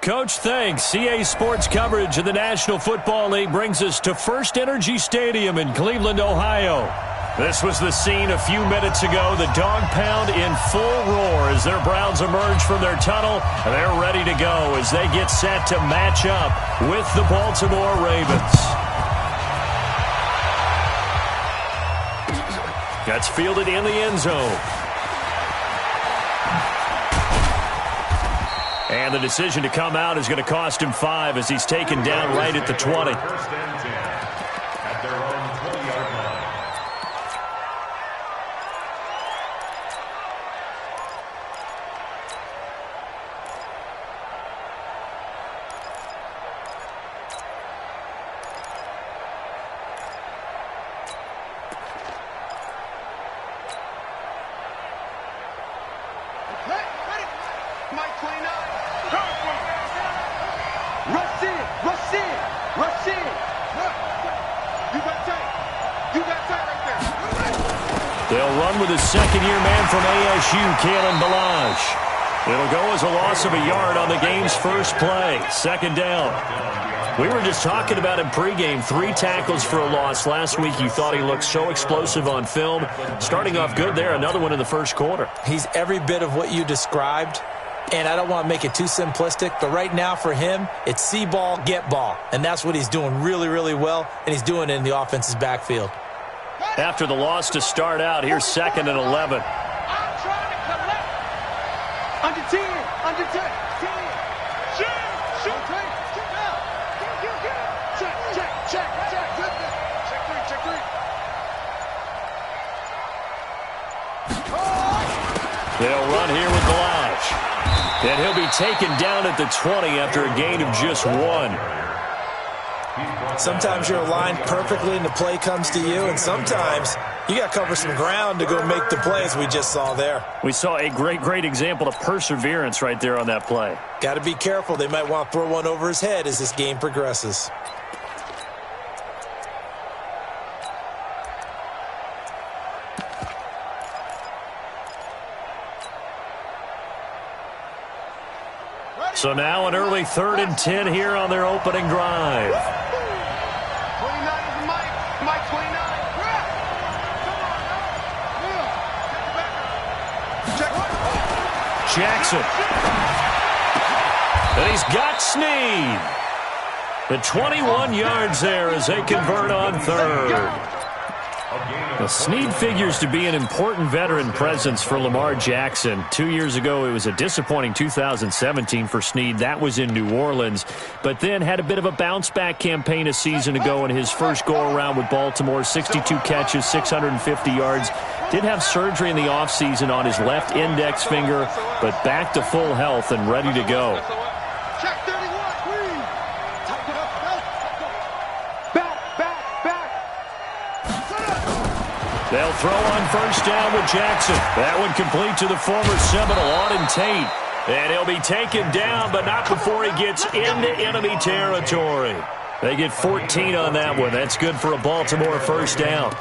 Coach, thanks. CA Sports coverage of the National Football League brings us to First Energy Stadium in Cleveland, Ohio. This was the scene a few minutes ago. The dog pound in full roar as their Browns emerge from their tunnel. They're ready to go as they get set to match up with the Baltimore Ravens. That's fielded in the end zone. And the decision to come out is going to cost him 5 as he's taken down right at the 20. They'll run with his second-year man from ASU, Kalen Ballage. It'll go as a loss of a yard on the game's first play. Second down. We were just talking about him pregame. 3 tackles for a loss. Last week you thought he looked so explosive on film. Starting off good there. Another one in the first quarter. He's every bit of what you described. And I don't want to make it too simplistic, but right now for him, it's see ball, get ball. And that's what he's doing really, really well, and he's doing it in the offense's backfield. After the loss to start out, here's 2nd and 11. I'm trying to collect. Under 10, under 10, 10. Shoot, shoot. Check, check, check, check. Check 3. They'll run here with Ballage. And he'll be taken down at the 20 after a gain of just 1. Sometimes you're aligned perfectly and the play comes to you, and sometimes you got to cover some ground to go make the play, as we just saw there. We saw a great example of perseverance right there on that play. Got to be careful. They might want to throw one over his head as this game progresses. So now an early 3rd and 10 here on their opening drive. 29 is Mike 29. Jackson. And he's got Snead. The 21 yards there as they convert on 3rd. Now, Snead figures to be an important veteran presence for Lamar Jackson. 2 years ago, it was a disappointing 2017 for Snead. That was in New Orleans. But then had a bit of a bounce-back campaign a season ago in his first go-around with Baltimore. 62 catches, 650 yards. Did have surgery in the offseason on his left index finger, but back to full health and ready to go. Check 31. Tighten it up. Back. They'll throw on first down with Jackson. That one complete to the former Seminole, Auden Tate. And he'll be taken down, but not before he gets into enemy territory. They get 14 on that one. That's good for a Baltimore first down.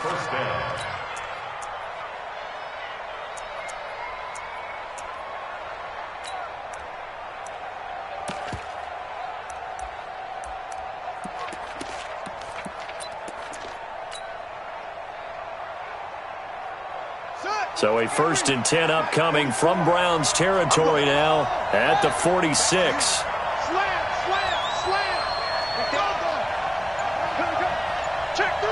So a 1st and 10 upcoming from Browns territory now at the 46. Slam. Check 3.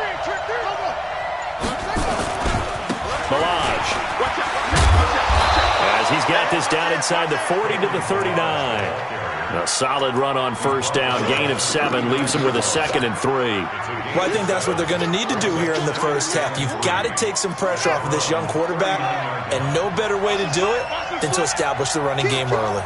Ballage. As he's got this down inside the 40 to the 39. A solid run on first down. Gain of 7 leaves him with a 2nd and 3. Well, I think that's what they're going to need to do here in the first half. You've got to take some pressure off of this young quarterback, and no better way to do it than to establish the running game early.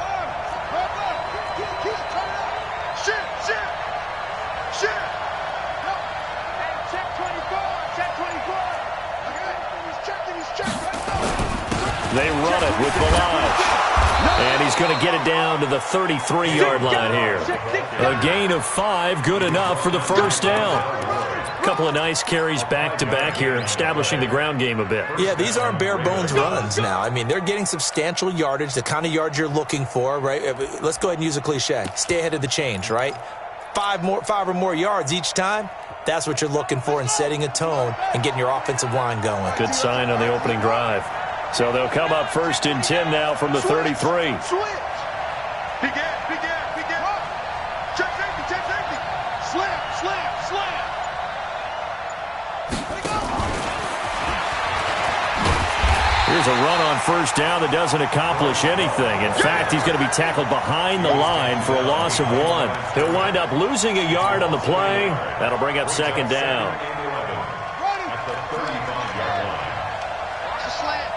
They run it with Ballage. And he's going to get it down to the 33-yard line here. A gain of 5, good enough for the first down. couple of nice carries back-to-back here, establishing the ground game a bit. Yeah, these aren't bare-bones runs now. I mean, they're getting substantial yardage, the kind of yards you're looking for, right? Let's go ahead and use a cliche. Stay ahead of the change, right? Five or more yards each time. That's what you're looking for in setting a tone and getting your offensive line going. Good sign on the opening drive. So they'll come up 1st and 10 now from the 33. Switch. Begin. Check safety. Slam. Here's a run on 1st down that doesn't accomplish anything. In fact, he's going to be tackled behind the line for a loss of 1. He'll wind up losing a yard on the play. That'll bring up 2nd down. Watch the slant.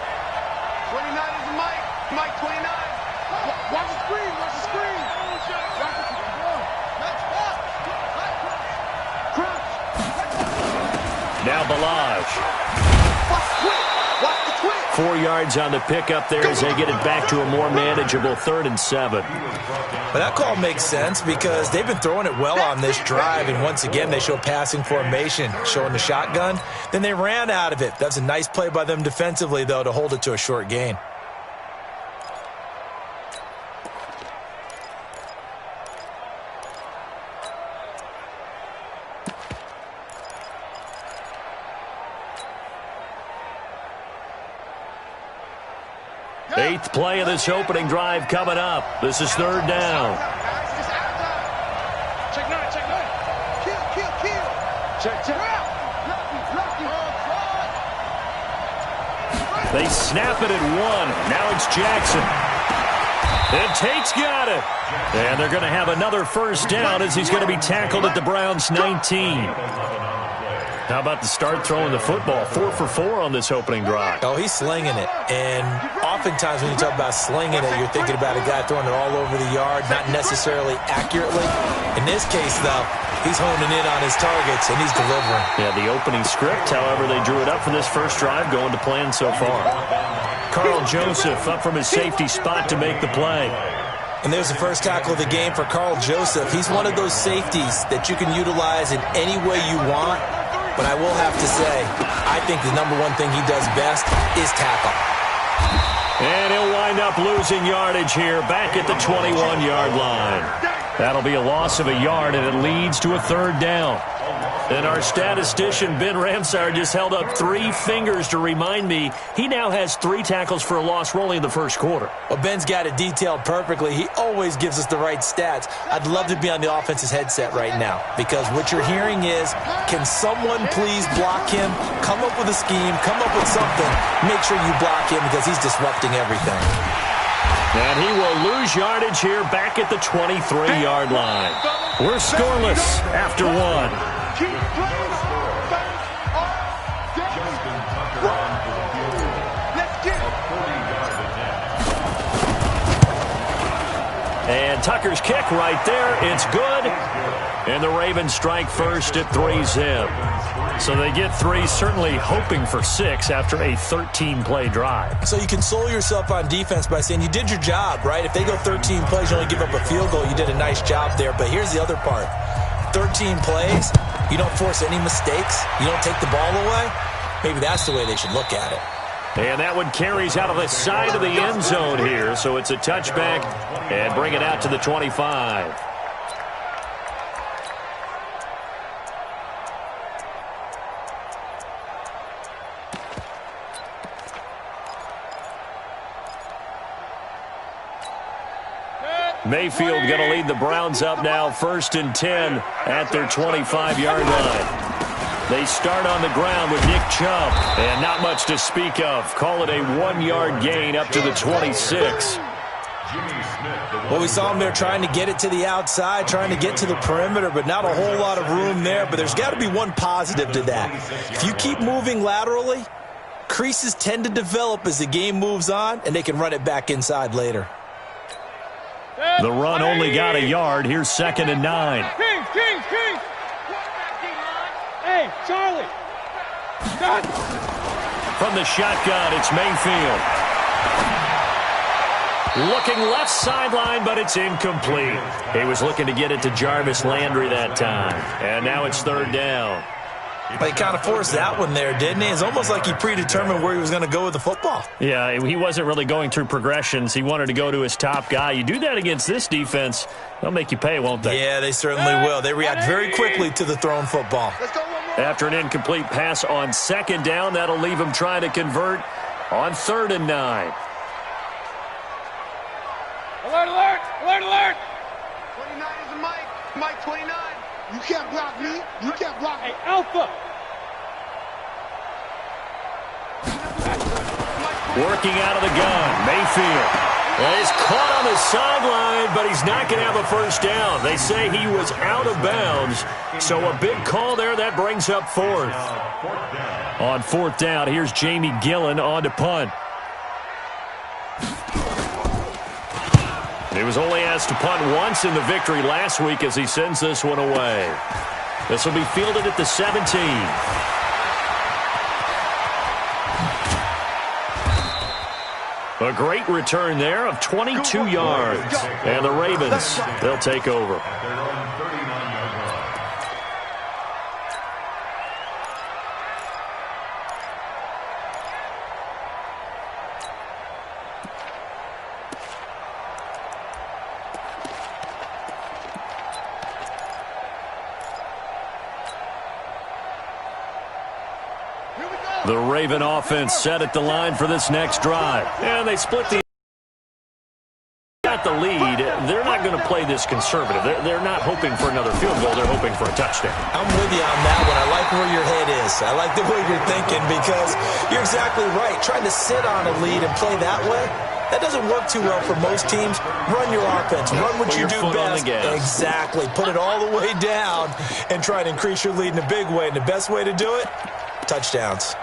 29 is Mike 29. Watch the screen. Now Balaj. Watch the twitch. 4 yards on the pickup there as they get it back to a more manageable 3rd and 7. But that call makes sense because they've been throwing it well on this drive, and once again they show passing formation, showing the shotgun. Then they ran out of it. That's a nice play by them defensively, though, to hold it to a short gain. Eighth play of this opening drive coming up. This is 3rd down. Check 9. Check. They snap it at 1. Now it's Jackson. And Tate's got it. And they're going to have another 1st down as he's going to be tackled at the Browns' 19. How about the start throwing the football? 4 for 4 on this opening drive. Oh, he's slinging it. And oftentimes when you talk about slinging it, you're thinking about a guy throwing it all over the yard, not necessarily accurately. In this case, though, he's honing in on his targets, and he's delivering. Yeah, the opening script, however, they drew it up for this first drive, going to plan so far. Carl Joseph up from his safety spot to make the play. And there's the first tackle of the game for Carl Joseph. He's one of those safeties that you can utilize in any way you want. But I will have to say, I think the number one thing he does best is tackle. And he'll wind up losing yardage here back at the 21-yard line. That'll be a loss of a yard, and it leads to a 3rd down. And our statistician, Ben Ramsar, just held up 3 fingers to remind me he now has 3 tackles for a loss rolling in the first quarter. Well, Ben's got it detailed perfectly. He always gives us the right stats. I'd love to be on the offense's headset right now because what you're hearing is, can someone please block him? Come up with a scheme. Come up with something. Make sure you block him because he's disrupting everything. And he will lose yardage here back at the 23-yard line. We're scoreless after 1. And Tucker's kick right there. It's good. And the Ravens strike first at 3-zip. So they get 3, certainly hoping for 6 after a 13-play drive. So you console yourself on defense by saying you did your job, right? If they go 13 plays, you only give up a field goal, you did a nice job there. But here's the other part. 13 plays, you don't force any mistakes, you don't take the ball away. Maybe that's the way they should look at it. And that one carries out of the side of the end zone here, so it's a touchback and bring it out to the 25. Mayfield going to lead the Browns up now, 1st and 10 at their 25-yard line. They start on the ground with Nick Chubb, and not much to speak of. Call it a 1-yard gain up to the 26. Well, we saw him there trying to get it to the outside, trying to get to the perimeter, but not a whole lot of room there. But there's got to be one positive to that. If you keep moving laterally, creases tend to develop as the game moves on, and they can run it back inside later. The run only got a yard. Here's 2nd and 9. Kings. Hey, Charlie. From the shotgun, it's Mayfield. Looking left sideline, but it's incomplete. He was looking to get it to Jarvis Landry that time. And now it's 3rd down. He kind of forced that one there, didn't he? It's almost like he predetermined where he was going to go with the football. Yeah, he wasn't really going through progressions. He wanted to go to his top guy. You do that against this defense, they'll make you pay, won't they? Yeah, they certainly will. They react very quickly to the thrown football. After an incomplete pass on second down, that'll leave him trying to convert on 3rd and 9. Alert, alert, alert, alert. 29 is a Mike. Mike 29. You can't block me. You can't block me. Hey, Alpha. Working out of the gun, Mayfield. Well, he's caught on the sideline, but he's not going to have a first down. They say he was out of bounds, so a big call there. That brings up 4th. On 4th down, here's Jamie Gillen on to punt. He was only asked to punt once in the victory last week as he sends this one away. This will be fielded at the 17. A great return there of 22 yards. And the Ravens, they'll take over. The Raven offense set at the line for this next drive. And they split the lead. They're not going to play this conservative. They're not hoping for another field goal. They're hoping for a touchdown. I'm with you on that one. I like where your head is. I like the way you're thinking because you're exactly right. Trying to sit on a lead and play that way, that doesn't work too well for most teams. Run your offense. Run what you do best. Exactly. Put it all the way down and try to increase your lead in a big way. And the best way to do it, touchdowns.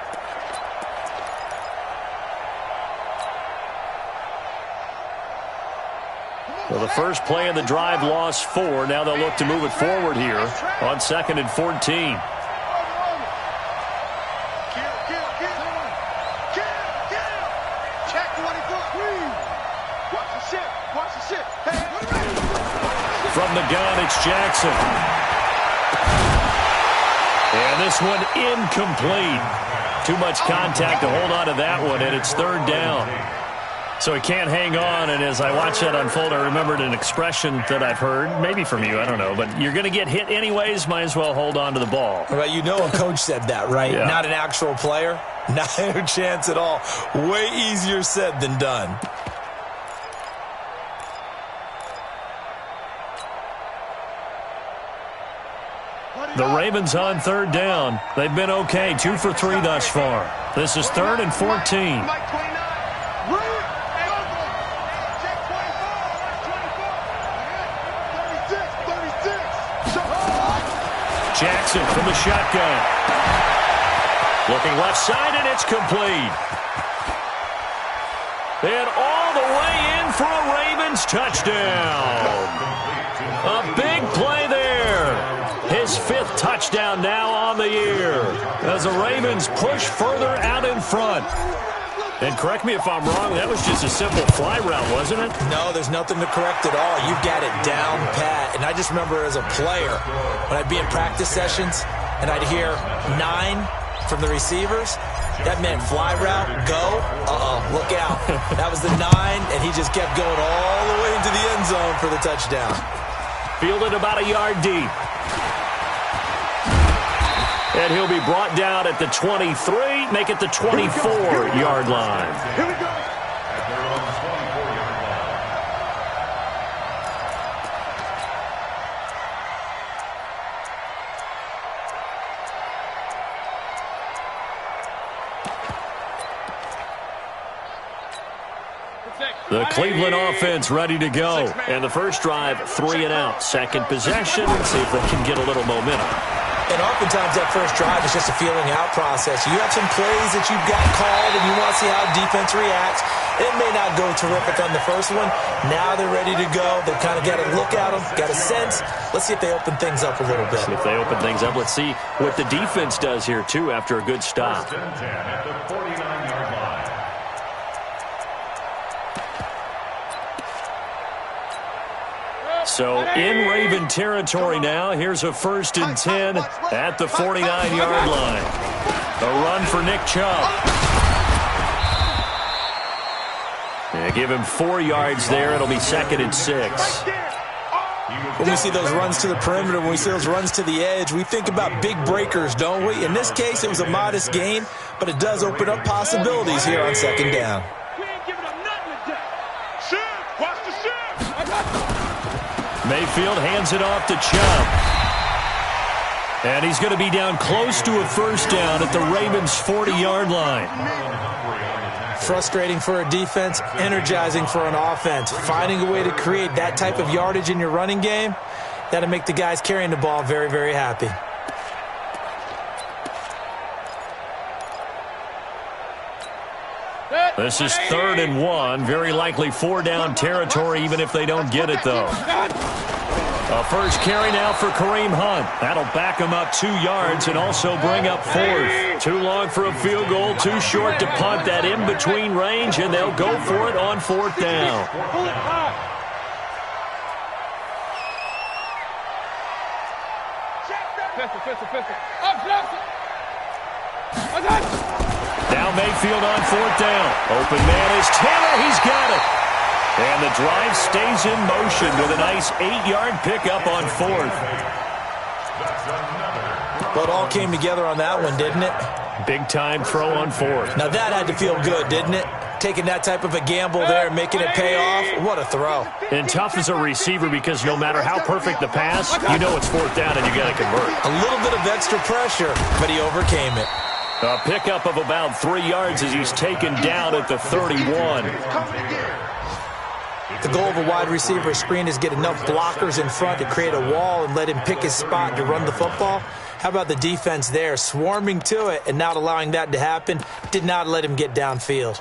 Well, the first play of the drive lost 4. Now they'll look to move it forward here on 2nd and 14. From the gun, it's Jackson. And this one incomplete. Too much contact to hold on to that one, and it's 3rd down. So he can't hang on, and as I watch that unfold, I remembered an expression that I've heard, maybe from you, I don't know, but you're going to get hit anyways, might as well hold on to the ball. Right, you know a coach said that, right? Yeah. Not an actual player. Not a chance at all. Way easier said than done. The Ravens on 3rd down. They've been okay, 2 for 3 thus far. This is 3rd and 14. Jackson from the shotgun. Looking left side, and it's complete. And all the way in for a Ravens touchdown. A big play there. His 5th touchdown now on the year as the Ravens push further out in front. And correct me if I'm wrong, that was just a simple fly route, wasn't it? No, there's nothing to correct at all. You've got it down pat. And I just remember as a player, when I'd be in practice sessions and I'd hear 9 from the receivers, that meant fly route, go, look out. That was the 9, and he just kept going all the way into the end zone for the touchdown. Fielded about a yard deep. And he'll be brought down at the 23, make it the 24-yard line. Here we go. The Cleveland offense ready to go. And the first drive, 3 and out. Second possession, see if they can get a little momentum. And oftentimes that first drive is just a feeling out process. You have some plays that you've got called and you want to see how defense reacts. It may not go terrific on the first one. Now they're ready to go. They've kind of got to look at them, got a sense. Let's see if they open things up a little bit. See if they open things up. Let's see what the defense does here, too, after a good stop. So in Raven territory now. Here's a 1st and 10 at the 49-yard line. A run for Nick Chubb. Yeah, give him 4 yards there. It'll be 2nd and 6. When we see those runs to the perimeter, when we see those runs to the edge, we think about big breakers, don't we? In this case, it was a modest gain, but it does open up possibilities here on 2nd down. Mayfield hands it off to Chubb. And he's going to be down close to a 1st down at the Ravens' 40-yard line. Frustrating for a defense, energizing for an offense. Finding a way to create that type of yardage in your running game, that'll make the guys carrying the ball very, very happy. This is 3rd and 1. Very likely 4-down territory, even if they don't get it, though. A first carry now for Kareem Hunt. That'll back him up 2 yards and also bring up 4th. Too long for a field goal, too short to punt. That in-between range, and they'll go for it on 4th down. Now Mayfield on 4th down. Open man is Taylor. He's got it. And the drive stays in motion with a nice 8-yard pickup on 4th. Well, it all came together on that one, didn't it? Big-time throw on 4th. Now that had to feel good, didn't it? Taking that type of a gamble there and making it pay off. What a throw. And tough as a receiver because no matter how perfect the pass, you know it's 4th down and you got to convert. A little bit of extra pressure, but he overcame it. A pickup of about 3 yards as he's taken down at the 31. The goal of a wide receiver screen is get enough blockers in front to create a wall and let him pick his spot to run the football. How about the defense there, swarming to it and not allowing that to happen? Did not let him get downfield.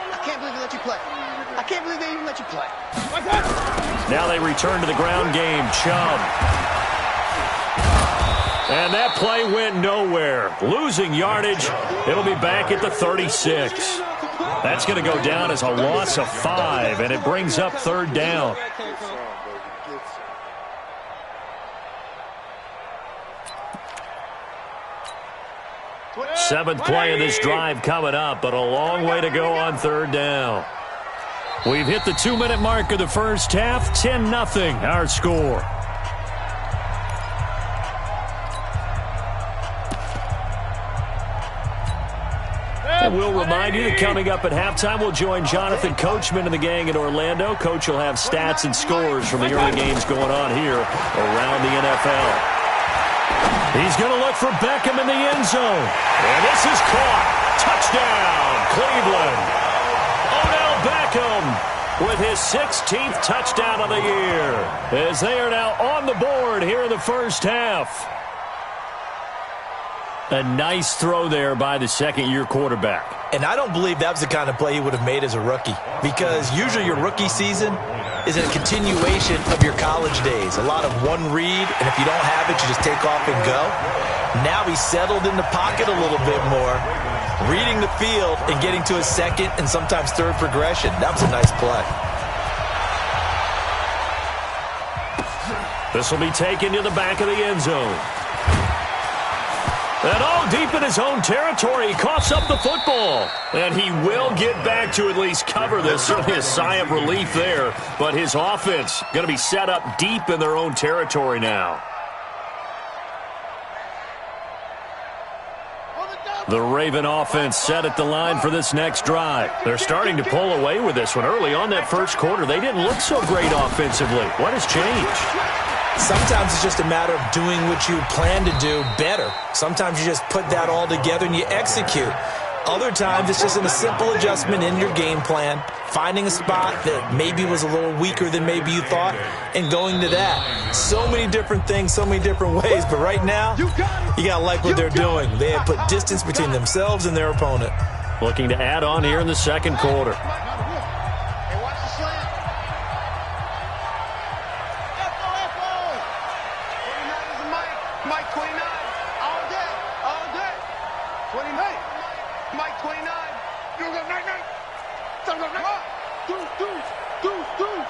I can't believe they let you play. I can't believe they even let you play. Now they return to the ground game. Chubb. And that play went nowhere. Losing yardage. It'll be back at the 36. That's going to go down as a loss of 5, and it brings up 3rd down. Seventh play of this drive coming up, but a long way to go on 3rd down. We've hit the 2-minute mark of the first half. 10-0 our score. And we'll remind you that coming up at halftime, we'll join Jonathan Coachman and the gang in Orlando. Coach will have stats and scores from the early games going on here around the NFL. He's going to look for Beckham in the end zone. And this is caught. Touchdown, Cleveland. Odell Beckham with his 16th touchdown of the year as they are now on the board here in the first half. A nice throw there by the second-year quarterback. And I don't believe that was the kind of play he would have made as a rookie, because usually your rookie season is a continuation of your college days. A lot of one read, and if you don't have it, you just take off and go. Now he's settled in the pocket a little bit more, reading the field and getting to his second and sometimes third progression. That was a nice play. This will be taken to the back of the end zone. And all deep in his own territory, he coughs up the football. And he will get back to at least cover this. Certainly a sigh of relief there. But his offense going to be set up deep in their own territory now. The Raven offense set at the line for this next drive. They're starting to pull away with this one. Early on that first quarter, they didn't look so great offensively. What has changed? Sometimes it's just a matter of doing what you plan to do better. Sometimes you just put that all together and you execute. Other times it's just a simple adjustment in your game plan, finding a spot that maybe was a little weaker than maybe you thought, and going to that. So many different things, so many different ways, but right now, you got to like what they're doing. They have put distance between themselves and their opponent. Looking to add on here in the second quarter. Mike 29. You go 99. Come on. Do.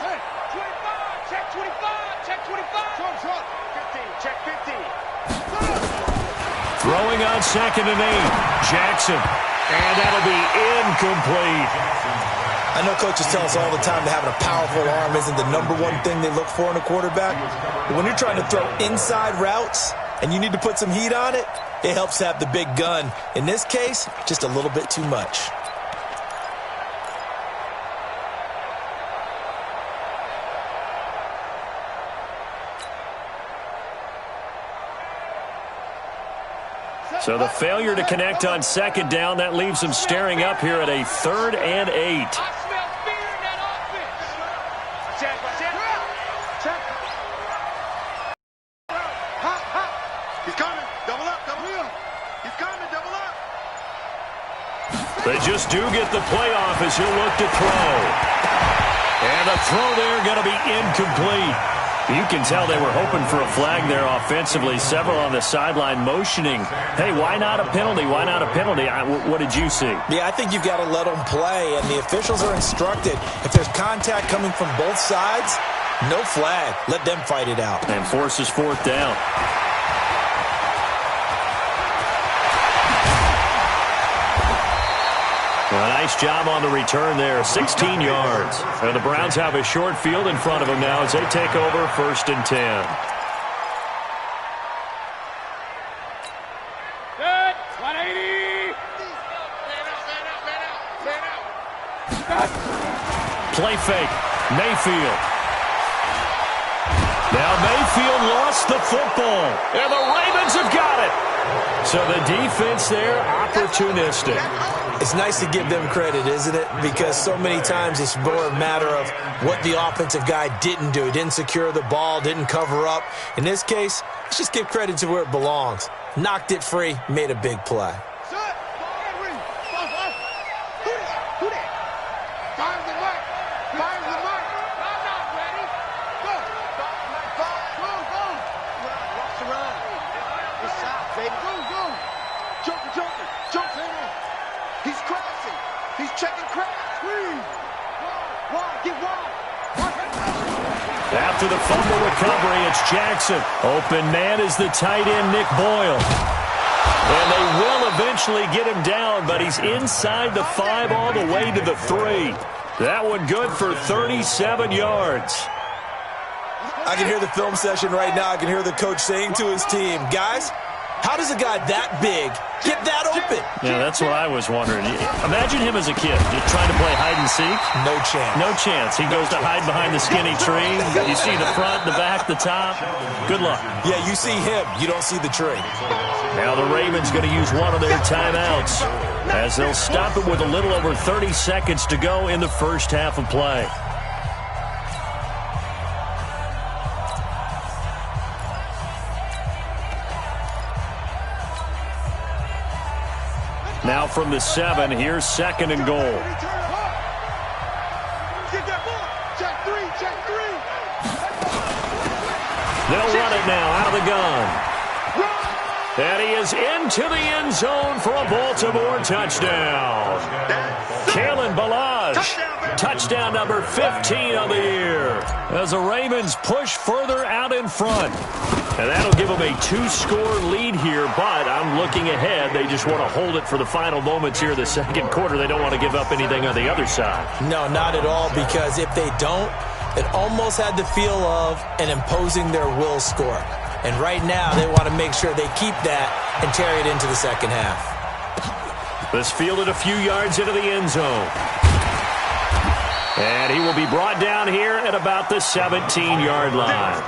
Hey. 25. Check 25. Check 25. Short. 15. Check 15. Throwing on 2nd and 8. Jackson. And that'll be incomplete. I know coaches tell us all the time that having a powerful arm isn't the #1 thing they look for in a quarterback. But when you're trying to throw inside routes and you need to put some heat on it, it helps to have the big gun. In this case, just a little bit too much. So the failure to connect on 2nd down, that leaves them staring up here at a 3rd and 8. I smell fear in that offense. Check. Hot. He's coming. Double up. He's coming. Double up. They just do get the playoff as he'll look to throw. And the throw there going to be incomplete. You can tell they were hoping for a flag there offensively. Several on the sideline motioning, hey, why not a penalty? Why not a penalty? What did you see? Yeah, I think you've got to let them play, and the officials are instructed. If there's contact coming from both sides, no flag. Let them fight it out. And forces 4th down. Well, nice job on the return there, 16 yards. And the Browns have a short field in front of them now as they take over 1st and 10. Good. 180. Man out. Play fake. Mayfield. Now Mayfield lost the football. And the Ravens have got it. So the defense there, opportunistic. It's nice to give them credit, isn't it? Because so many times it's more a matter of what the offensive guy didn't do. He didn't secure the ball, didn't cover up. In this case, let's just give credit to where it belongs. Knocked it free, made a big play. Who that? Fire the mark. I'm not ready. Go. Watch the run. It's shot, baby. Go. Joker. He's crashing. He's checking crash. Wide. Get wide. After the fumble recovery, it's Jackson. Open man is the tight end, Nick Boyle. And they will eventually get him down, but he's inside the 5 all the way to the 3. That one good for 37 yards. I can hear the film session right now. I can hear the coach saying to his team, guys, how does a guy that big get that open? Yeah, that's what I was wondering. Imagine him as a kid, just trying to play hide and seek. No chance. No chance. He goes to hide behind the skinny tree. You see the front, the back, the top. Good luck. Yeah, you see him. You don't see the tree. Now the Ravens going to use one of their timeouts as they'll stop it with a little over 30 seconds to go in the first half of play. Now from the 7, here's 2nd and goal. They'll run it now out of the gun. And he is into the end zone for a Baltimore touchdown. Kalen Ballage, touchdown number 15 of the year. As the Ravens push further out in front. And that'll give them a 2-score lead here, but I'm looking ahead. They just want to hold it for the final moments here of the second quarter. They don't want to give up anything on the other side. No, not at all, because if they don't, it almost had the feel of an imposing their will score. And right now, they want to make sure they keep that and carry it into the second half. This fielded a few yards into the end zone. And he will be brought down here at about the 17-yard line.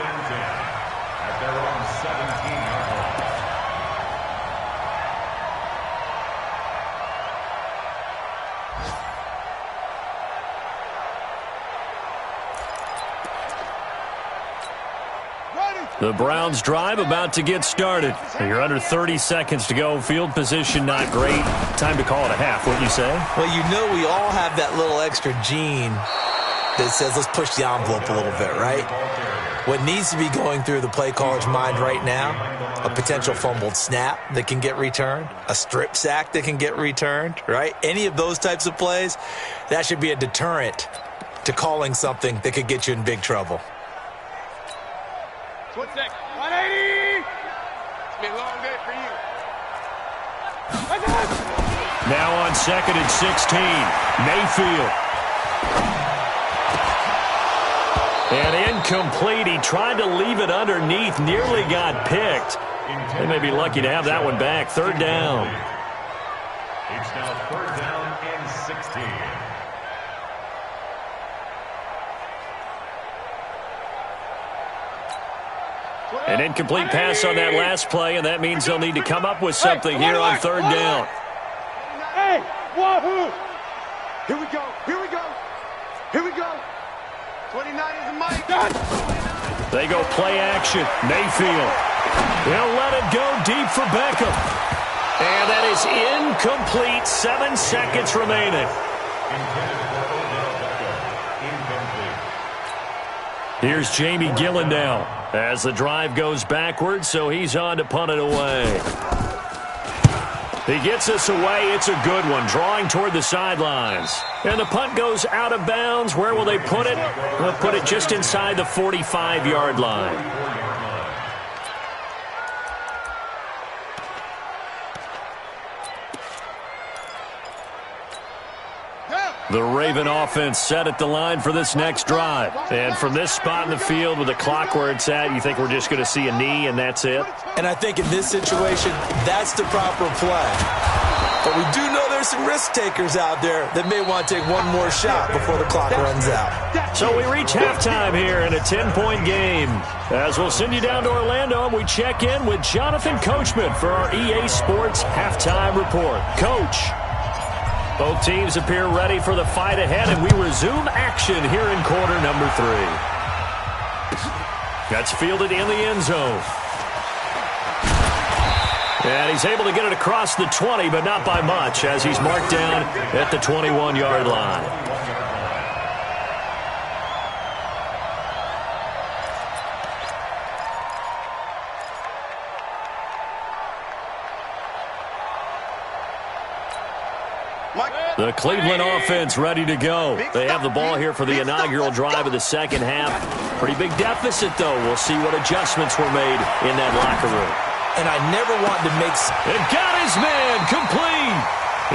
The Browns drive about to get started. You're under 30 seconds to go. Field position not great. Time to call it a half, wouldn't you say? Well, you know we all have that little extra gene that says let's push the envelope a little bit, right? What needs to be going through the play caller's mind right now, a potential fumbled snap that can get returned, a strip sack that can get returned, right? Any of those types of plays, that should be a deterrent to calling something that could get you in big trouble. 180! It's been a long day for you. Now on 2nd and 16, Mayfield. And incomplete. He tried to leave it underneath, nearly got picked. They may be lucky to have that one back. 3rd down. It's now 3rd down and 16. An incomplete pass on that last play, and that means they'll need to come up with something here on 3rd down. Hey, wahoo! Here we go, here we go, here we go. 29 is the mic. They go play action. Mayfield. They'll let it go deep for Beckham. And that is incomplete. 7 seconds remaining. Here's Jamie Gillen now as the drive goes backwards, so he's on to punt it away. He gets us away. It's a good one, drawing toward the sidelines. And the punt goes out of bounds. Where will they put it? They'll put it just inside the 45-yard line. The Raven offense set at the line for this next drive. And from this spot in the field with the clock where it's at, you think we're just going to see a knee and that's it? And I think in this situation, that's the proper play. But we do know there's some risk takers out there that may want to take one more shot before the clock runs out. So we reach halftime here in a 10-point game. As we'll send you down to Orlando, and we check in with Jonathan Coachman for our EA Sports Halftime Report. Coach. Both teams appear ready for the fight ahead, and we resume action here in quarter number 3. That's fielded in the end zone. And he's able to get it across the 20, but not by much, as he's marked down at the 21-yard line. The Cleveland offense ready to go. They have the ball here for the inaugural drive of the second half. Pretty big deficit, though. We'll see what adjustments were made in that locker room. And I never wanted to make... And got his man complete.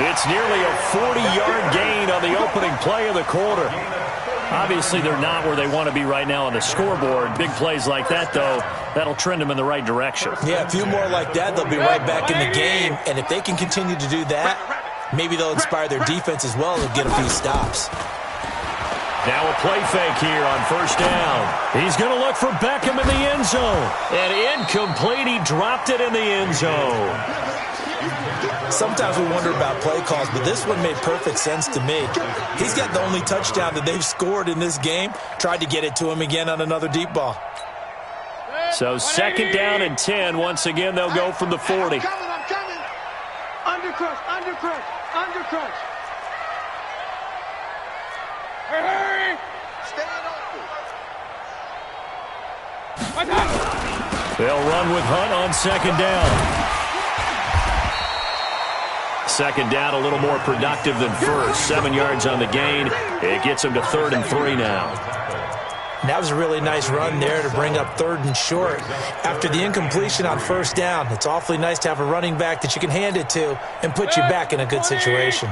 It's nearly a 40-yard gain on the opening play of the quarter. Obviously, they're not where they want to be right now on the scoreboard. Big plays like that, though, that'll trend them in the right direction. Yeah, a few more like that, they'll be right back in the game. And if they can continue to do that, maybe they'll inspire their defense as well and get a few stops. Now a play fake here on 1st down. He's going to look for Beckham in the end zone. And incomplete. He dropped it in the end zone. Sometimes we wonder about play calls, but this one made perfect sense to me. He's got the only touchdown that they've scored in this game. Tried to get it to him again on another deep ball. So 2nd down and 10. Once again, they'll go from the 40. I'm coming. Undercrush, undercrush, undercrush. Hurry! Stand open. They'll run with Hunt on 2nd down. 2nd down, a little more productive than first. 7 yards on the gain. It gets them to 3rd and 3 now. And that was a really nice run there to bring up 3rd and short. After the incompletion on 1st down, it's awfully nice to have a running back that you can hand it to and put you back in a good situation.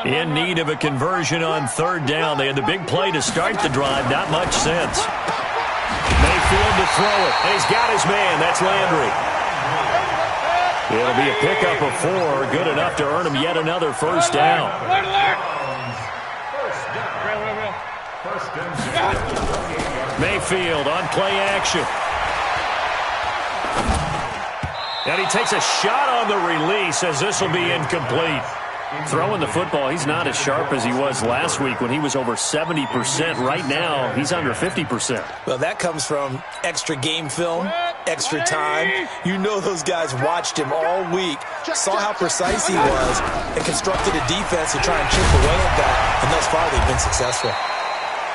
In need of a conversion on 3rd down. They had the big play to start the drive. Not much sense. Mayfield to throw it. And he's got his man. That's Landry. It'll be a pickup of 4. Good enough to earn him yet another 1st down. Mayfield on play action. And he takes a shot on the release as this will be incomplete. Throwing the football, he's not as sharp as he was last week when he was over 70%. Right now, he's under 50%. Well, that comes from extra game film, extra time. You know those guys watched him all week, saw how precise he was, and constructed a defense to try and chip away at that. And thus far, they've been successful.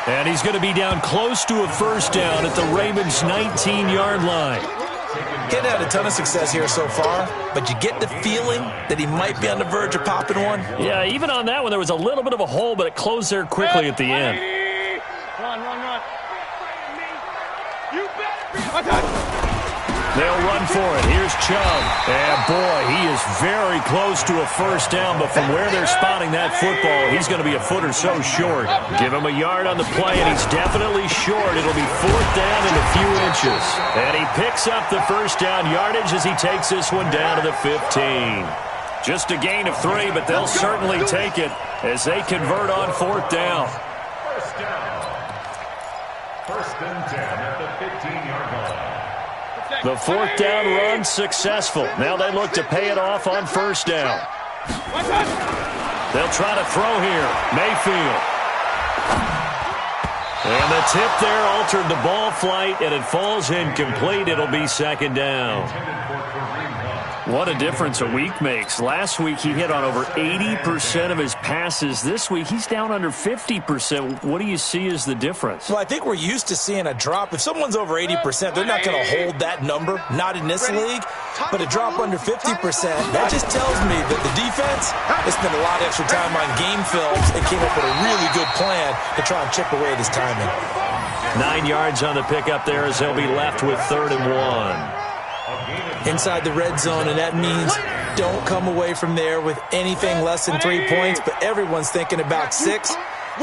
And he's going to be down close to a first down at the Ravens' 19-yard line. He's had a ton of success here so far, but you get the feeling that he might be on the verge of popping one. Yeah, even on that one, there was a little bit of a hole, but it closed there quickly at the end. Run. You better be. They'll run for it. Here's Chubb. And, boy, he is very close to a first down, but from where they're spotting that football, he's going to be a foot or so short. Give him a yard on the play, and he's definitely short. It'll be fourth down in a few inches. And he picks up the first down yardage as he takes this one down to the 15. Just a gain of 3, but they'll certainly take it as they convert on fourth down. First and 10 at the 15-yard line. The fourth down run successful. Now they look to pay it off on first down. They'll try to throw here. Mayfield. And the tip there altered the ball flight, and it falls incomplete. It'll be second down. What a difference a week makes. Last week he hit on over 80% of his passes. This week he's down under 50%. What do you see as the difference? Well, I think we're used to seeing a drop. If someone's over 80%, they're not going to hold that number, not in this league. But a drop under 50%, that just tells me that the defense has spent a lot of extra time on game films and came up with a really good plan to try and chip away at his timing. 9 yards on the pickup there as they'll be left with 3rd and 1. Inside the red zone, and that means don't come away from there with anything less than 3 points, but everyone's thinking about 6.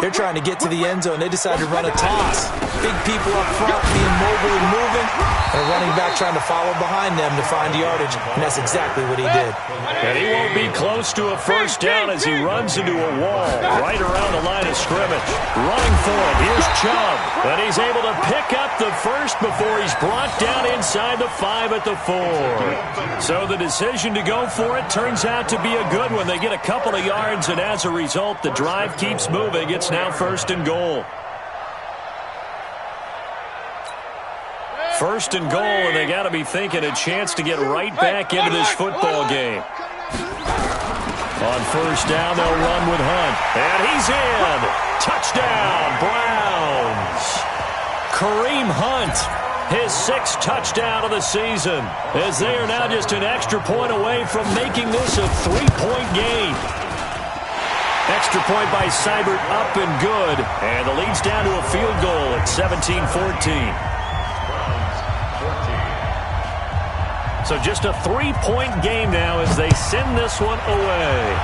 They're trying to get to the end zone. They decide to run a toss. Big people up front being mobile and moving, and a running back trying to follow behind them to find yardage, and that's exactly what he did. And he won't be close to a first down as he runs into a wall right around the line of scrimmage. Running for it, here's Chubb, but he's able to pick up the first before he's brought down inside the 5 at the 4. So the decision to go for it turns out to be a good one. They get a couple of yards, and as a result, the drive keeps moving. It's now 1st and goal. 1st and goal, and they got to be thinking a chance to get right back into this football game. On first down, they'll run with Hunt. And he's in. Touchdown, Browns. Kareem Hunt, his 6th touchdown of the season, as they are now just an extra point away from making this a 3-point game. Extra point by Seibert up and good. And the lead's down to a field goal at 17-14. So just a 3-point game now as they send this one away.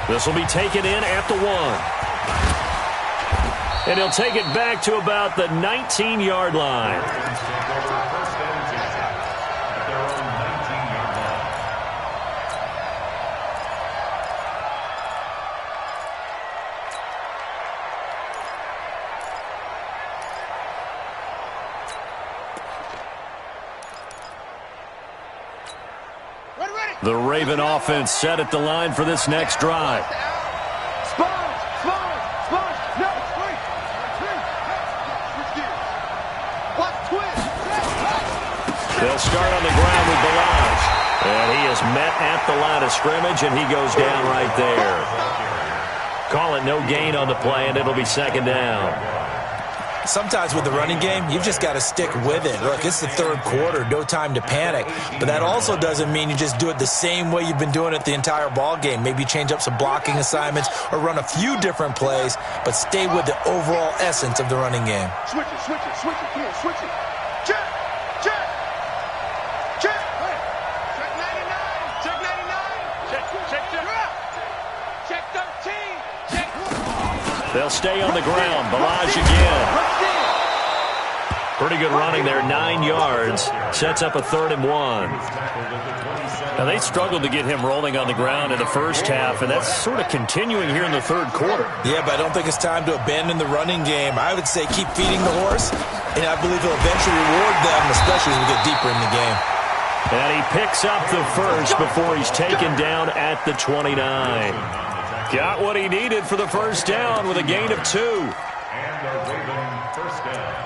This will be taken in at the 1. And he'll take it back to about the 19-yard line. The Raven offense set at the line for this next drive. They'll start on the ground with Balazs. And he is met at the line of scrimmage, and he goes down right there. Call it no gain on the play, and it'll be 2nd down. Sometimes with the running game, you've just got to stick with it. Look, it's the 3rd quarter, no time to panic. But that also doesn't mean you just do it the same way you've been doing it the entire ball game. Maybe change up some blocking assignments or run a few different plays, but stay with the overall essence of the running game. Switch it, come on, switch it. Check. Check 99. Check 13. They'll stay on the ground. Balazs again. Pretty good running there, 9 yards. Sets up a 3rd and 1. Now, they struggled to get him rolling on the ground in the first half, and that's sort of continuing here in the 3rd quarter. Yeah, but I don't think it's time to abandon the running game. I would say keep feeding the horse, and I believe he'll eventually reward them, especially as we get deeper in the game. And he picks up the first before he's taken down at the 29. Got what he needed for the first down with a gain of 2. And the Raven first down.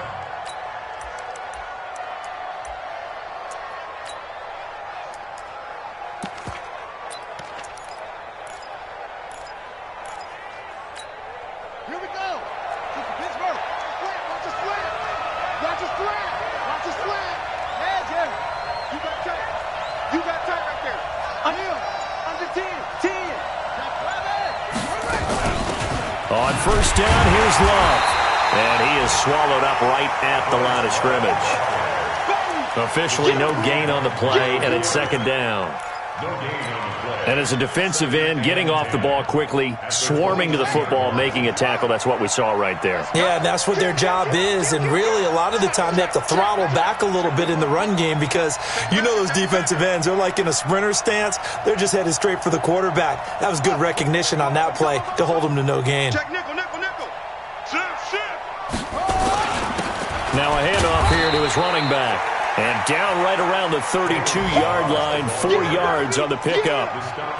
Here we Under 10. 10. On first down, here's Love. And he is swallowed up right at the line of scrimmage. Officially no gain on the play, and it's second down. And as a defensive end, getting off the ball quickly, swarming to the football, making a tackle, that's what we saw right there. Yeah, and that's what their job is. And really, a lot of the time, they have to throttle back a little bit in the run game because you know those defensive ends, they're like in a sprinter stance. They're just headed straight for the quarterback. That was good recognition on that play to hold them to no gain. Check nickel, nickel, nickel. Shift. Now a handoff here to his running back. And down right around the 32-yard line, 4 yards on the pickup.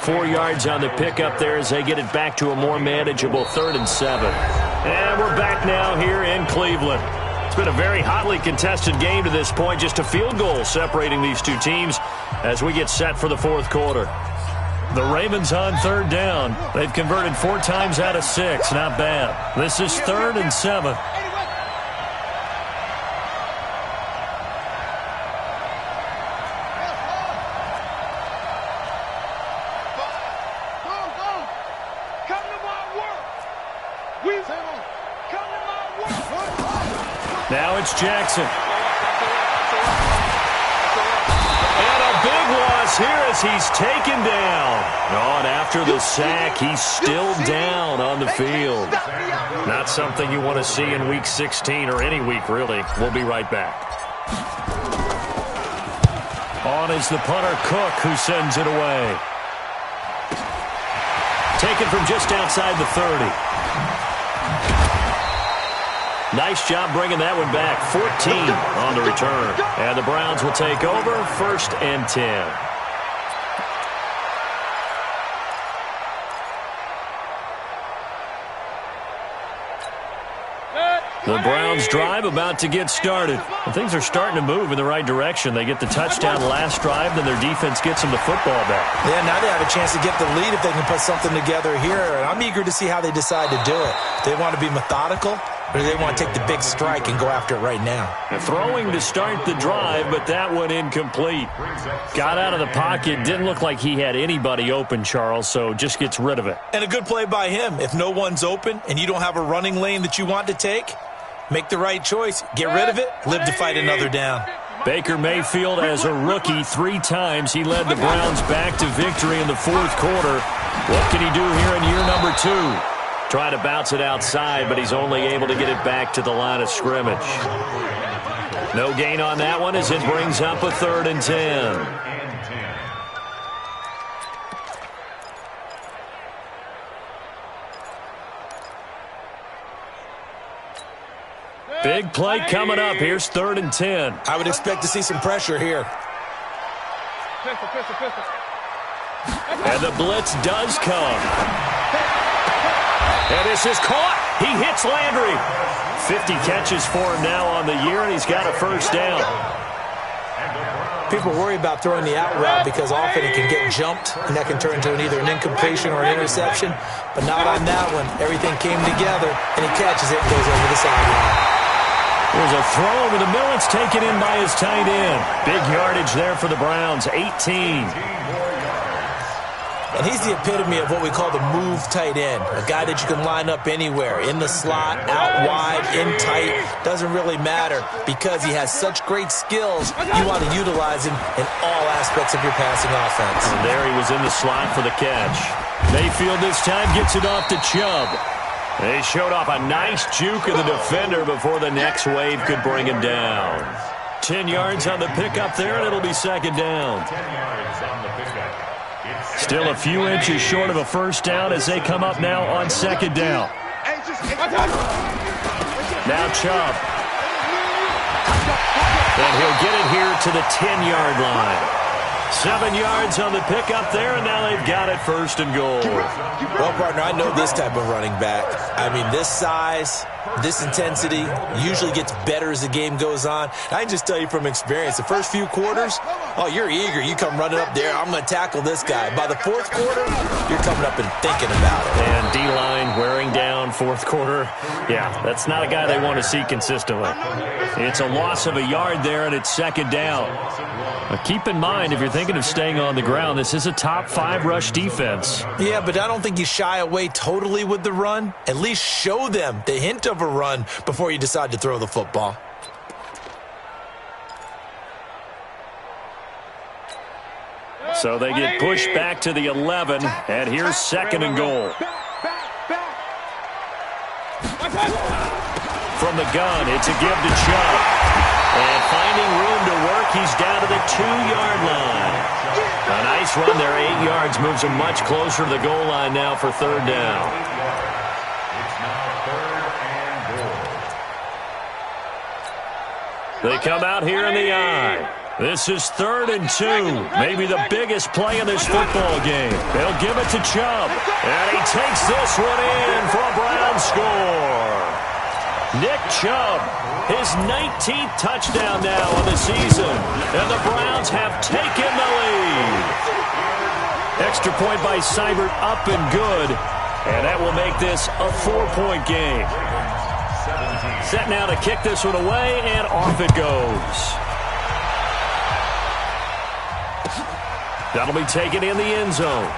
4 yards on the pickup there as they get it back to a more manageable 3rd and 7. And we're back now here in Cleveland. It's been a very hotly contested game to this point, just a field goal separating these two teams as we get set for the fourth quarter. The Ravens on 3rd down. They've converted 4 times out of 6. Not bad. This is 3rd and 7. Now it's Jackson. And a big loss here as he's taken down. Oh, and after the sack, he's still down on the field. Not something you want to see in Week 16 or any week, really. We'll be right back. On is the punter, Cook, who sends it away. Taken from just outside the 30. Nice job bringing that one back. 14 on the return. And the Browns will take over, 1st and 10. The Browns drive about to get started. And things are starting to move in the right direction. They get the touchdown last drive, then their defense gets them the football back. Yeah, now they have a chance to get the lead if they can put something together here. And I'm eager to see how they decide to do it. They want to be methodical, or do they want to take the big strike and go after it right now? Throwing to start the drive, but that one incomplete. Got out of the pocket. Didn't look like he had anybody open, Charles, so just gets rid of it. And a good play by him. If no one's open and you don't have a running lane that you want to take, make the right choice. Get rid of it. Live to fight another down. Baker Mayfield, as a rookie, 3 times he led the Browns back to victory in the fourth quarter. What can he do here in year number 2? Trying to bounce it outside, but he's only able to get it back to the line of scrimmage. No gain on that one as it brings up a 3rd and 10. Big play coming up. Here's 3rd and 10. I would expect to see some pressure here. And the blitz does come. And this is caught. He hits Landry. 50 catches for him now on the year, and he's got a 1st down. People worry about throwing the out route because often it can get jumped, and that can turn into either an incompletion or an interception. But not on that one. Everything came together, and he catches it and goes over the sideline. There's a throw over the middle. It's taken in by his tight end. Big yardage there for the Browns, 18. And he's the epitome of what we call the move tight end, a guy that you can line up anywhere, in the slot, out wide, in tight, doesn't really matter because he has such great skills. You want to utilize him in all aspects of your passing offense. And there he was in the slot for the catch. Mayfield this time gets it off to Chubb. They showed off a nice juke of the defender before the next wave could bring him down. 10 yards on the pickup there, and it'll be 2nd down. 10 yards on the pickup. Still a few inches short of a 1st down as they come up now on 2nd down. Now Chubb. And he'll get it here to the 10-yard line. 7 yards on the pickup there, and now they've got it 1st and goal. Well, partner, I know this type of running back. I mean, this size, This intensity usually gets better as the game goes on. I can just tell you from experience, the first few quarters, oh, you're eager. You come running up there, I'm going to tackle this guy. By the fourth quarter, you're coming up and thinking about it. And D-line wearing down fourth quarter. Yeah, that's not a guy they want to see consistently. It's a loss of a yard there, and it's second down. Now, keep in mind, if you're thinking of staying on the ground, this is a top 5 rush defense. Yeah, but I don't think you shy away totally with the run. At least show them the hint of a run before you decide to throw the football. So they get pushed back to the 11, and here's second and goal. From the gun, it's a give to Chubb. And finding room to work, he's down to the 2-yard line. A nice run there, 8 yards, moves him much closer to the goal line now for third down. It's now third and goal. They come out here in the eye. This is 3rd and 2, maybe the biggest play in this football game. They'll give it to Chubb, and he takes this one in for a Brown score. Nick Chubb, his 19th touchdown now on the season, and the Browns have taken the lead. Extra point by Seibert, up and good, and that will make this a 4-point game. Set now to kick this one away, and off it goes. That'll be taken in the end zone.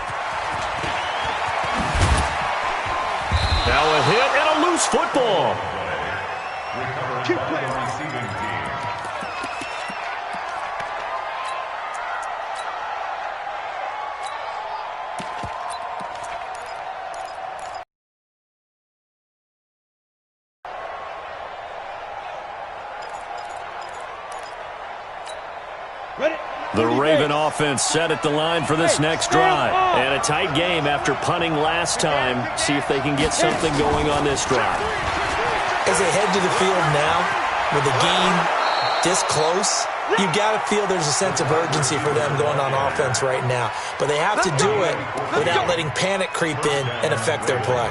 Now a hit and a loose football. Recovered by the receiving team. The Raven offense set at the line for this next drive. And a tight game after punting last time. See if they can get something going on this drive. As they head to the field now, with the game this close, you've got to feel there's a sense of urgency for them going on offense right now. But they have to do it without letting panic creep in and affect their play.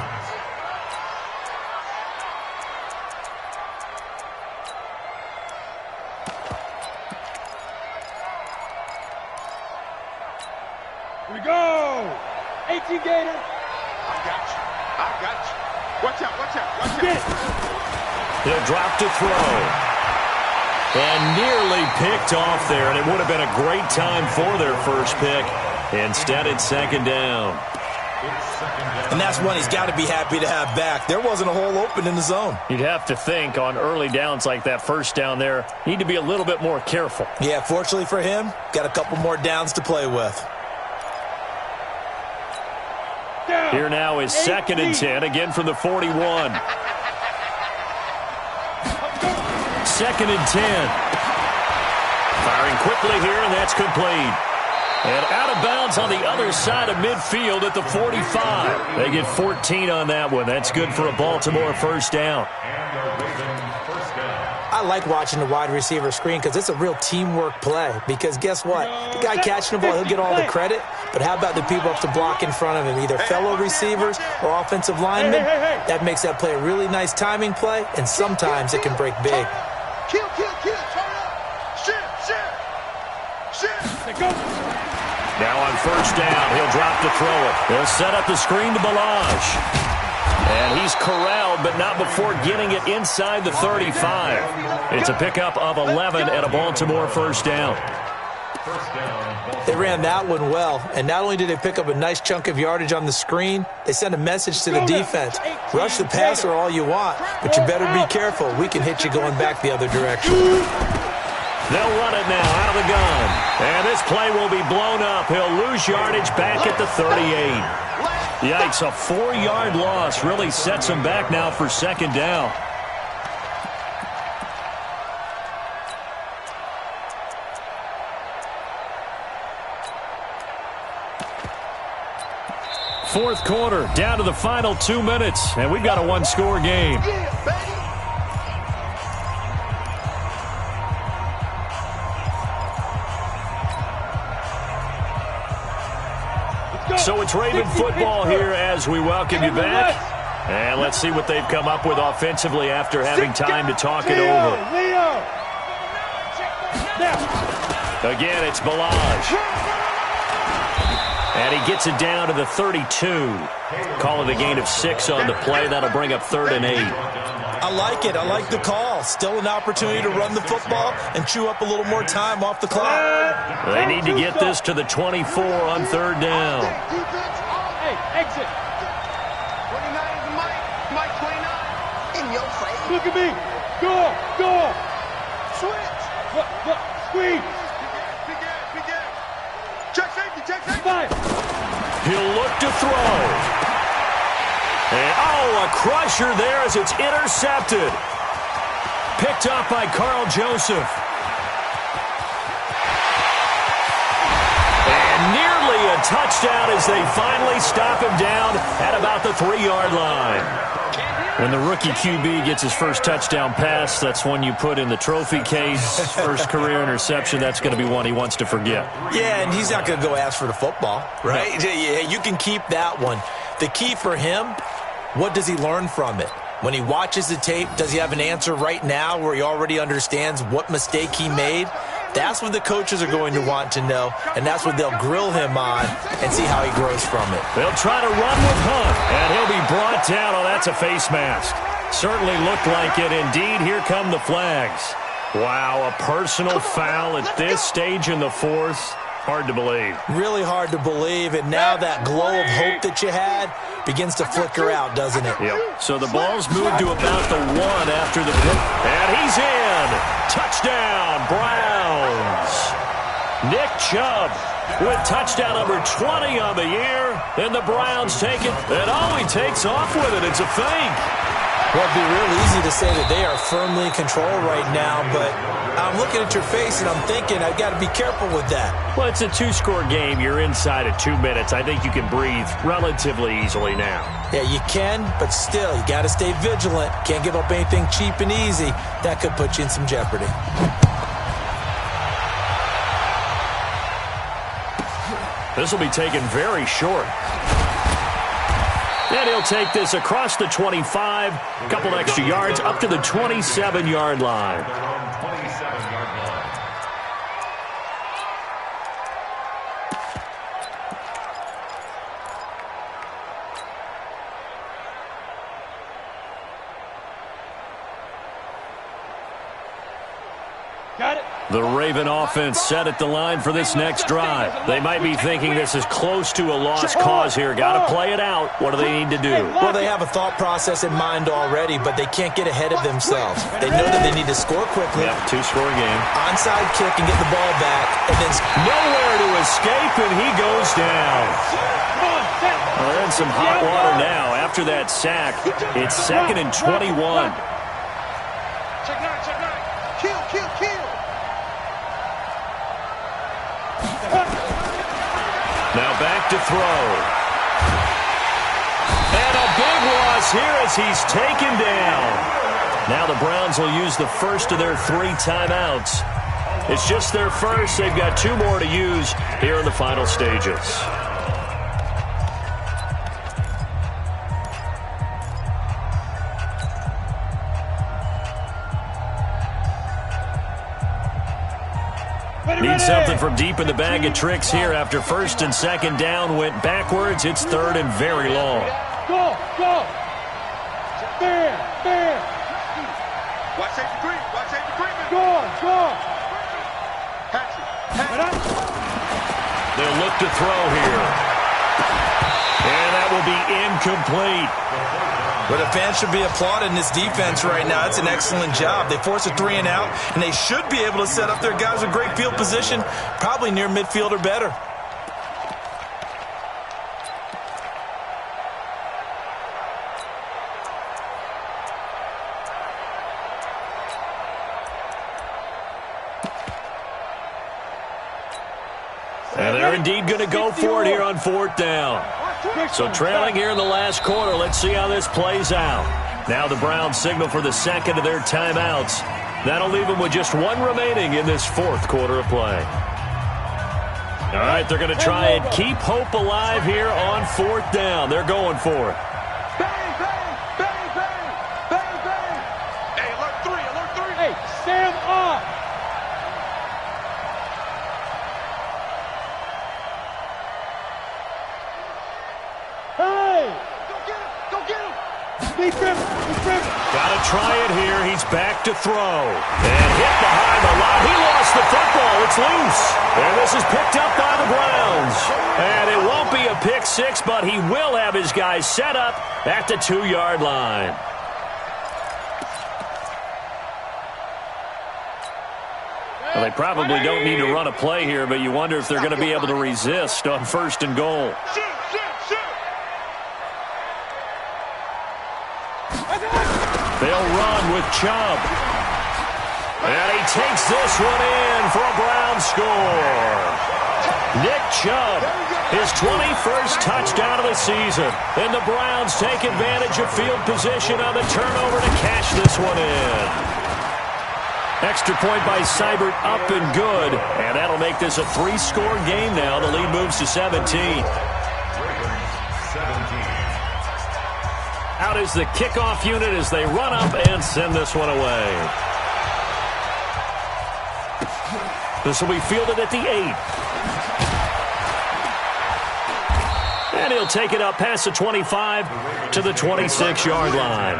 We go! 18 Gator. I got you. I got you. Watch out, watch out, watch out. He'll drop to throw. And nearly picked off there, and it would have been a great time for their first pick. Instead, it's second down. And that's one he's got to be happy to have back. There wasn't a hole open in the zone. You'd have to think on early downs like that first down there, need to be a little bit more careful. Yeah, fortunately for him, got a couple more downs to play with. Here now is 2nd and 10, again from the 41. 2nd and 10. Firing quickly here, and that's complete. And out of bounds on the other side of midfield at the 45. They get 14 on that one. That's good for a Baltimore first down. I like watching the wide receiver screen because it's a real teamwork play. Because guess what? The guy catching the ball, he'll get all the credit. But how about the people up to block in front of him, either fellow receivers or offensive linemen? That makes that play a really nice timing play, and sometimes it can break big. Kill, kill, kill. Turn up. Shit. Go. Now on first down, he'll drop to throw it. They'll set up the screen to Balazs. And he's corralled, but not before getting it inside the 35. It's a pickup of 11 and a Baltimore first down. They ran that one well, and not only did they pick up a nice chunk of yardage on the screen, they sent a message to the defense. Rush the passer all you want, but you better be careful. We can hit you going back the other direction. They'll run it now out of the gun. And this play will be blown up. He'll lose yardage back at the 38. Yikes, a 4-yard loss really sets him back now for second down. Fourth quarter, down to the final 2 minutes, and we've got a one-score game. So it's Raven football here as we welcome you back. And let's see what they've come up with offensively after having time to talk it over. Again, it's Balaj. And he gets it down to the 32. Call it a gain of 6 on the play. That'll bring up 3rd and 8. I like it. I like the call. Still an opportunity to run the football and chew up a little more time off the clock. They need to get this to the 24 on 3rd down. Hey, exit. 29 is Mike 29. In your face. Look at me. Go. Switch. Look. Squeeze. Begin. Check safety. Fire. He'll look to throw. And, a crusher there as it's intercepted. Picked up by Carl Joseph. And nearly a touchdown as they finally stop him down at about the 3-yard line. When the rookie QB gets his first touchdown pass, that's one you put in the trophy case. First career interception, that's going to be one he wants to forget. Yeah, and he's not going to go ask for the football, right? No. Yeah, you can keep that one. The key for him, what does he learn from it? When he watches the tape, does he have an answer right now where he already understands what mistake he made? That's what the coaches are going to want to know, and that's what they'll grill him on and see how he grows from it. They'll try to run with Hunt, and he'll be brought down. Oh, that's a face mask. Certainly looked like it. Indeed, here come the flags. Wow, a personal foul at this stage in the 4th. Hard to believe. Really hard to believe, and now that glow of hope that you had begins to flicker out, doesn't it? Yep. So the ball's moved to about the 1 after the pick. And he's in. Touchdown, Browns. Nick Chubb with touchdown number 20 on the year. And the Browns take it. And he takes off with it. It's a fake. Well, it'd be real easy to say that they are firmly in control right now, but I'm looking at your face and I'm thinking I've got to be careful with that. Well, it's a 2-score game. You're inside at 2 minutes. I think you can breathe relatively easily now. Yeah, you can, but still, you got to stay vigilant. Can't give up anything cheap and easy. That could put you in some jeopardy. This will be taken very short. And he'll take this across the 25, a couple extra yards, up to the 27-yard line. Got it. The Raven offense set at the line for this next drive. They might be thinking this is close to a lost cause here. Got to play it out. What do they need to do? Well, they have a thought process in mind already, but they can't get ahead of themselves. They know that they need to score quickly. Yep, 2-score game. Onside kick and get the ball back. And then nowhere to escape, and he goes down. Well, they're in some hot water now. After that sack, it's 2nd and 21. Check 9. Kill. Now back to throw. And a big loss here as he's taken down. Now the Browns will use the first of their 3 timeouts. It's just their first. They've got 2 more to use here in the final stages. Need something from deep in the bag of tricks here after 1st and 2nd down went backwards. It's 3rd and very long. Go. Fair. Watch safety green. Go. Catch it. They'll look to throw here. And that will be incomplete. But the fans should be applauding this defense right now. It's an excellent job. They force a 3 and out, and they should be able to set up their guys with great field position, probably near midfield or better. And they're indeed going to go for it here on 4th down. So trailing here in the last quarter. Let's see how this plays out. Now the Browns signal for the 2nd of their timeouts. That'll leave them with just 1 remaining in this 4th quarter of play. All right, they're going to try and keep hope alive here on 4th down. They're going for it. Got to try it here. He's back to throw. And hit behind the line. He lost the football. It's loose. And this is picked up by the Browns. And it won't be a pick six, but he will have his guys set up at the 2-yard line. Well, they probably don't need to run a play here, but you wonder if they're going to be able to resist on 1st and goal. They'll run with Chubb. And he takes this one in for a Brown score. Nick Chubb, his 21st touchdown of the season. And the Browns take advantage of field position on the turnover to cash this one in. Extra point by Seibert, up and good. And that'll make this a 3-score game now. The lead moves to 17. Out is the kickoff unit as they run up and send this one away. This will be fielded at the 8. And he'll take it up past the 25 to the 26-yard line.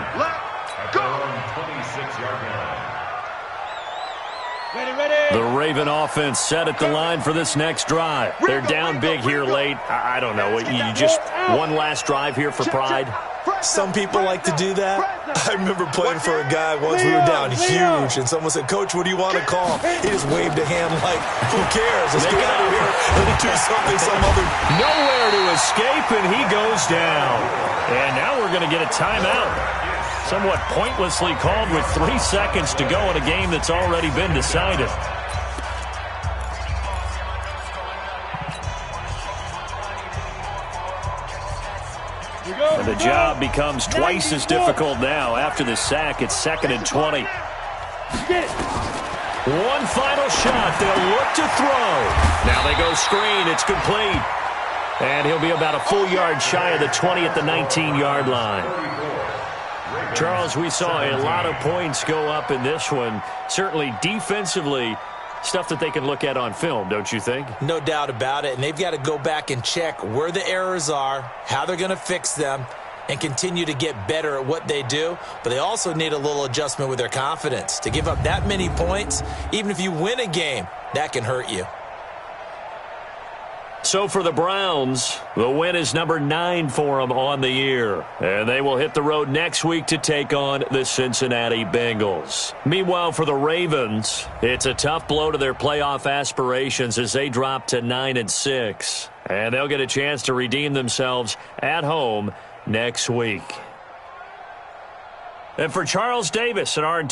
The Raven offense set at the line for this next drive. They're down big here late. I don't know. You just one last drive here for pride? Some people like to do that. I remember playing for a guy once. We were down huge, and someone said, "Coach, what do you want to call?" He just waved a hand like, "Who cares? Let's get out of here. Let's do something, some other." Nowhere to escape, and he goes down. And now we're going to get a timeout. Somewhat pointlessly called with 3 seconds to go in a game that's already been decided. And the job becomes twice as difficult now. After the sack, it's 2nd and 20. One final shot. They'll look to throw. Now they go screen. It's complete. And he'll be about a full yard shy of the 20 at the 19-yard line. Charles, we saw a lot of points go up in this one. Certainly defensively, stuff that they can look at on film, don't you think? No doubt about it. And they've got to go back and check where the errors are, how they're going to fix them, and continue to get better at what they do. But they also need a little adjustment with their confidence. To give up that many points, even if you win a game, that can hurt you. So for the Browns, the win is number 9 for them on the year. And they will hit the road next week to take on the Cincinnati Bengals. Meanwhile, for the Ravens, it's a tough blow to their playoff aspirations as they drop to 9-6. And they'll get a chance to redeem themselves at home next week. And for Charles Davis and our